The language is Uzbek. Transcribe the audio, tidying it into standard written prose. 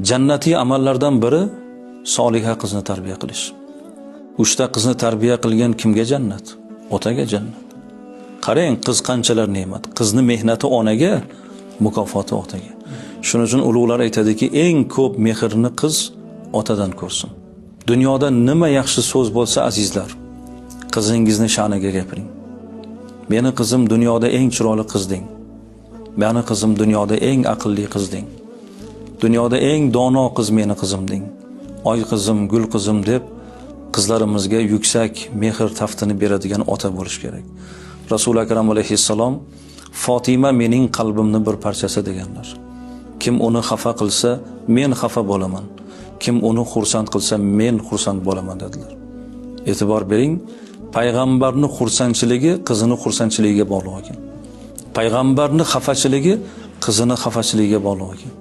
Jannatiy amallardan biri soliha qizni tarbiya qilish. 3 ta qizni tarbiya qilgan kimga jannat? Otaga jannat. Qarang, qiz qanchalar ne'mat. Qizni mehnati onaga, mukofoti otaga. Shuning uchun ulug'lar aytadiki, eng ko'p mehrni qiz otadan ko'rsin. Dunyoda nima yaxshi so'z bo'lsa azizlar, qizingizni sha'niga gapiring. Meni qizim dunyoda eng chiroyli qiz deng. Meni qizim dunyoda eng aqlli qiz deng. Dunyoda eng dono qiz meni qizim deng. Oy qizim, gul qizim deb qizlarimizga yuksak mehr taftini beradigan ota bo'lish kerak. Rasul akram alayhissalom Fatima mening qalbimni bir parchasi deganlar. Kim uni xafa qilsa, men xafa bo'laman. Kim uni xursand qilsa, men xursand bo'laman dedilar. E'tibor bering, payg'ambarning xursandchiligi qizining xursandchiligiga bog'liq ekan. Payg'ambarning xafachiligi qizining xafachiligiga bog'liq ekan.